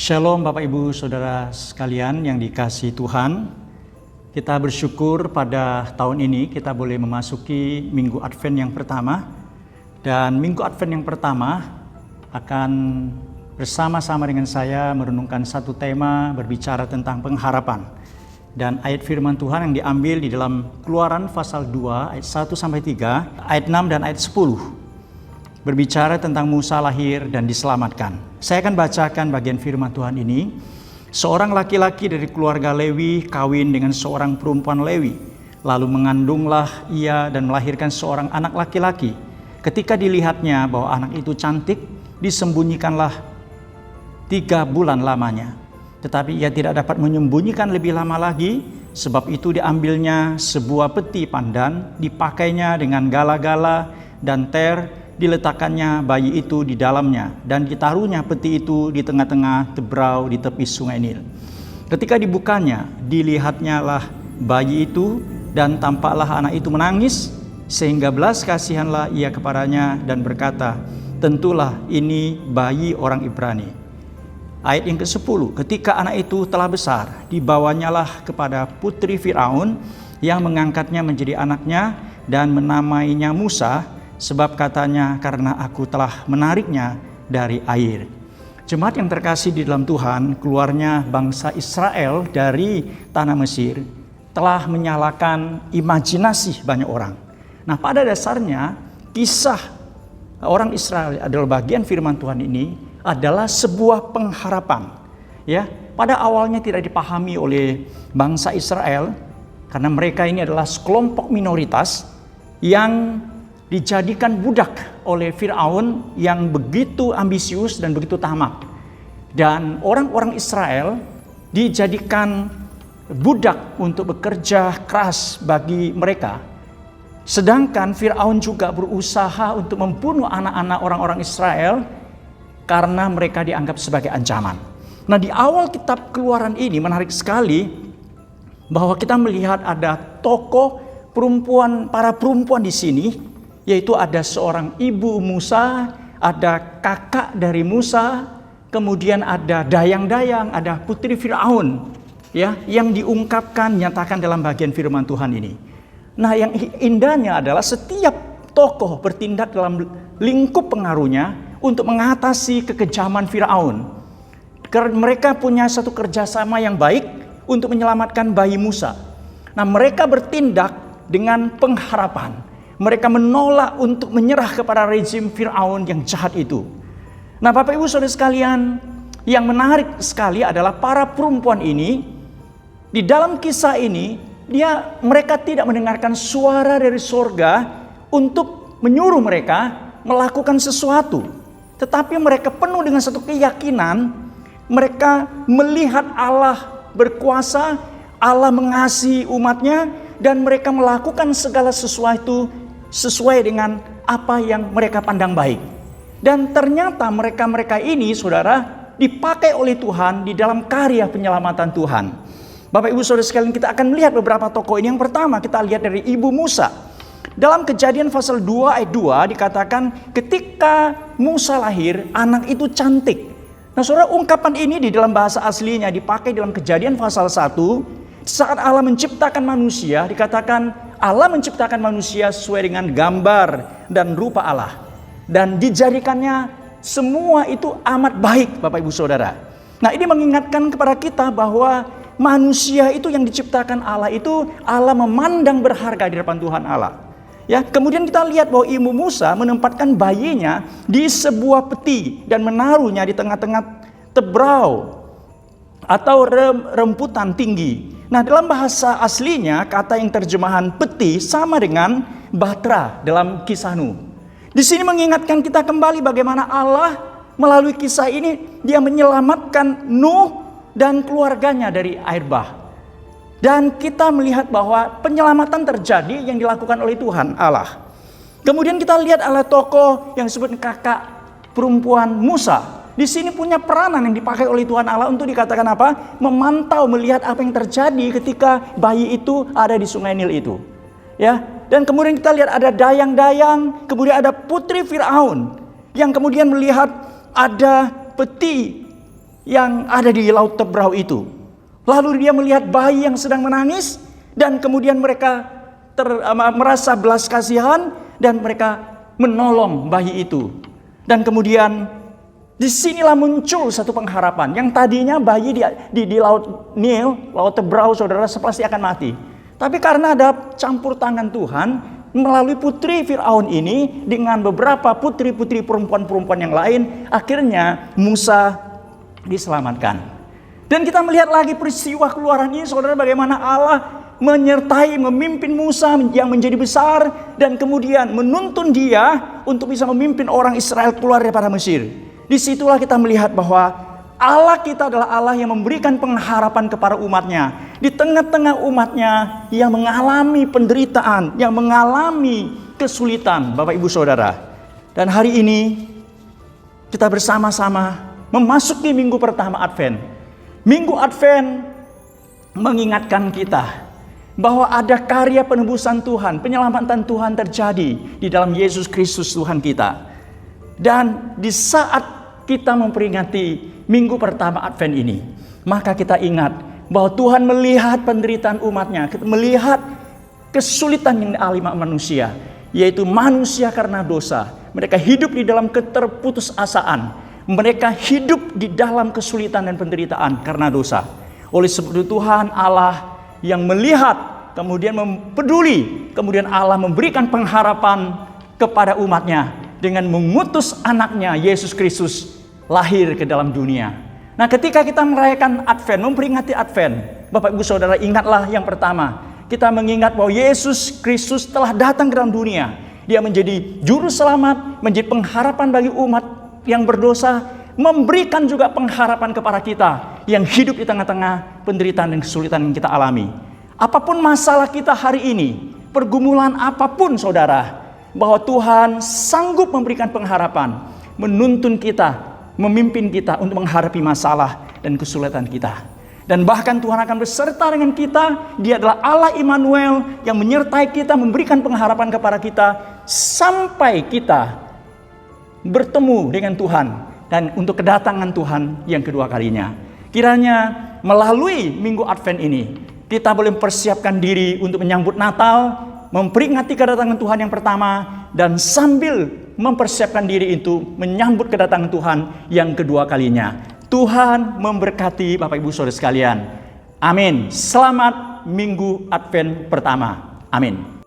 Shalom Bapak Ibu Saudara sekalian yang dikasihi Tuhan. Kita bersyukur pada tahun ini kita boleh memasuki Minggu Advent yang pertama. Dan Minggu Advent yang pertama akan bersama-sama dengan saya merenungkan satu tema berbicara tentang pengharapan. Dan ayat firman Tuhan yang diambil di dalam Keluaran pasal 2 ayat 1-3, ayat 6 dan ayat 10. Berbicara tentang Musa lahir dan diselamatkan. Saya akan bacakan bagian firman Tuhan ini. Seorang laki-laki dari keluarga Lewi kawin dengan seorang perempuan Lewi. Lalu mengandunglah ia dan melahirkan seorang anak laki-laki. Ketika dilihatnya bahwa anak itu cantik, disembunyikanlah 3 bulan lamanya. Tetapi ia tidak dapat menyembunyikan lebih lama lagi. Sebab itu diambilnya sebuah peti pandan, dipakainya dengan gala-gala dan ter, diletakkannya bayi itu di dalamnya dan ditaruhnya peti itu di tengah-tengah tebrau di tepi sungai Nil. Ketika dibukanya, dilihatnya lah bayi itu dan tampaklah anak itu menangis, sehingga belas kasihanlah ia kepadanya dan berkata, tentulah ini bayi orang Ibrani. Ayat yang ke-10, ketika anak itu telah besar, dibawanyalah kepada putri Firaun yang mengangkatnya menjadi anaknya dan menamainya Musa, sebab katanya karena aku telah menariknya dari air. Jemaat yang terkasih di dalam Tuhan, keluarnya bangsa Israel dari tanah Mesir telah menyalakan imajinasi banyak orang. Nah, pada dasarnya kisah orang Israel adalah bagian firman Tuhan ini adalah sebuah pengharapan. Ya, pada awalnya tidak dipahami oleh bangsa Israel karena mereka ini adalah sekelompok minoritas yang dijadikan budak oleh Firaun yang begitu ambisius dan begitu tamak. Dan orang-orang Israel dijadikan budak untuk bekerja keras bagi mereka. Sedangkan Firaun juga berusaha untuk membunuh anak-anak orang-orang Israel karena mereka dianggap sebagai ancaman. Nah, di awal kitab Keluaran ini menarik sekali bahwa kita melihat ada tokoh para perempuan di sini, yaitu ada seorang ibu Musa, ada kakak dari Musa, kemudian ada dayang-dayang, ada putri Firaun, ya, yang diungkapkan, nyatakan dalam bagian firman Tuhan ini. Nah, yang indahnya adalah setiap tokoh bertindak dalam lingkup pengaruhnya untuk mengatasi kekejaman Firaun. Mereka punya satu kerjasama yang baik untuk menyelamatkan bayi Musa. Nah, mereka bertindak dengan pengharapan. Mereka menolak untuk menyerah kepada rezim Firaun yang jahat itu. Nah, Bapak Ibu Saudara sekalian, yang menarik sekali adalah para perempuan ini di dalam kisah ini mereka tidak mendengarkan suara dari sorga untuk menyuruh mereka melakukan sesuatu. Tetapi mereka penuh dengan satu keyakinan, mereka melihat Allah berkuasa, Allah mengasihi umatnya, dan mereka melakukan segala sesuatu sesuai dengan apa yang mereka pandang baik. Dan ternyata mereka ini, saudara, dipakai oleh Tuhan di dalam karya penyelamatan Tuhan. Bapak Ibu Saudara sekalian, kita akan melihat beberapa tokoh ini. Yang pertama kita lihat dari ibu Musa. Dalam Kejadian pasal 2 ayat 2 dikatakan ketika Musa lahir, anak itu cantik. Nah, saudara, ungkapan ini di dalam bahasa aslinya dipakai dalam Kejadian pasal 1. Saat Allah menciptakan manusia, dikatakan Allah menciptakan manusia sesuai dengan gambar dan rupa Allah. Dan dijadikannya semua itu amat baik, Bapak Ibu Saudara. Nah, ini mengingatkan kepada kita bahwa manusia itu yang diciptakan Allah itu Allah memandang berharga di depan Tuhan Allah. Ya, kemudian kita lihat bahwa ibu Musa menempatkan bayinya di sebuah peti dan menaruhnya di tengah-tengah tebrau atau remputan tinggi. Nah, dalam bahasa aslinya kata yang terjemahan peti sama dengan bahtera dalam kisah Nuh. Di sini mengingatkan kita kembali bagaimana Allah melalui kisah ini dia menyelamatkan Nuh dan keluarganya dari air bah. Dan kita melihat bahwa penyelamatan terjadi yang dilakukan oleh Tuhan Allah. Kemudian kita lihat ada tokoh yang disebut kakak perempuan Musa. Di sini punya peranan yang dipakai oleh Tuhan Allah untuk dikatakan apa? Memantau, melihat apa yang terjadi ketika bayi itu ada di sungai Nil itu. Ya, dan kemudian kita lihat ada dayang-dayang, kemudian ada putri Firaun yang kemudian melihat ada peti yang ada di Laut Tebrau itu. Lalu dia melihat bayi yang sedang menangis, dan kemudian mereka merasa belas kasihan dan mereka menolong bayi itu. Dan kemudian disinilah muncul satu pengharapan. Yang tadinya bayi di Laut Nil, Laut Tebrau, saudara, pasti akan mati. Tapi karena ada campur tangan Tuhan melalui putri Firaun ini dengan beberapa putri-putri perempuan-perempuan yang lain, akhirnya Musa diselamatkan. Dan kita melihat lagi peristiwa keluaran ini, saudara, bagaimana Allah menyertai, memimpin Musa yang menjadi besar, dan kemudian menuntun dia untuk bisa memimpin orang Israel keluar daripada Mesir. Disitulah kita melihat bahwa Allah kita adalah Allah yang memberikan pengharapan kepada umatnya. Di tengah-tengah umatnya yang mengalami penderitaan, yang mengalami kesulitan, Bapak Ibu Saudara. Dan hari ini kita bersama-sama memasuki minggu pertama Advent. Minggu Advent mengingatkan kita bahwa ada karya penebusan Tuhan, penyelamatan Tuhan terjadi di dalam Yesus Kristus Tuhan kita. Dan di saat kita memperingati minggu pertama Advent ini, maka kita ingat bahwa Tuhan melihat penderitaan umatnya, melihat kesulitan yang dialami manusia, yaitu manusia karena dosa. Mereka hidup di dalam keterputusasaan. Mereka hidup di dalam kesulitan dan penderitaan karena dosa. Oleh sebab itu Tuhan Allah yang melihat, kemudian peduli, kemudian Allah memberikan pengharapan kepada umatnya dengan mengutus anaknya Yesus Kristus lahir ke dalam dunia. Nah, ketika kita merayakan Advent, memperingati Advent, Bapak Ibu Saudara, ingatlah yang pertama, kita mengingat bahwa Yesus Kristus telah datang ke dalam dunia. Dia menjadi juru selamat, menjadi pengharapan bagi umat yang berdosa, memberikan juga pengharapan kepada kita yang hidup di tengah-tengah penderitaan dan kesulitan yang kita alami. Apapun masalah kita hari ini, pergumulan apapun, saudara, bahwa Tuhan sanggup memberikan pengharapan, menuntun kita, memimpin kita untuk menghadapi masalah dan kesulitan kita. Dan bahkan Tuhan akan beserta dengan kita. Dia adalah Allah Immanuel yang menyertai kita, memberikan pengharapan kepada kita sampai kita bertemu dengan Tuhan dan untuk kedatangan Tuhan yang kedua kalinya. Kiranya melalui minggu Advent ini kita boleh mempersiapkan diri untuk menyambut Natal, memperingati kedatangan Tuhan yang pertama, dan sambil mempersiapkan diri itu menyambut kedatangan Tuhan yang kedua kalinya. Tuhan memberkati Bapak Ibu Saudara sekalian. Amin. Selamat minggu Advent pertama. Amin.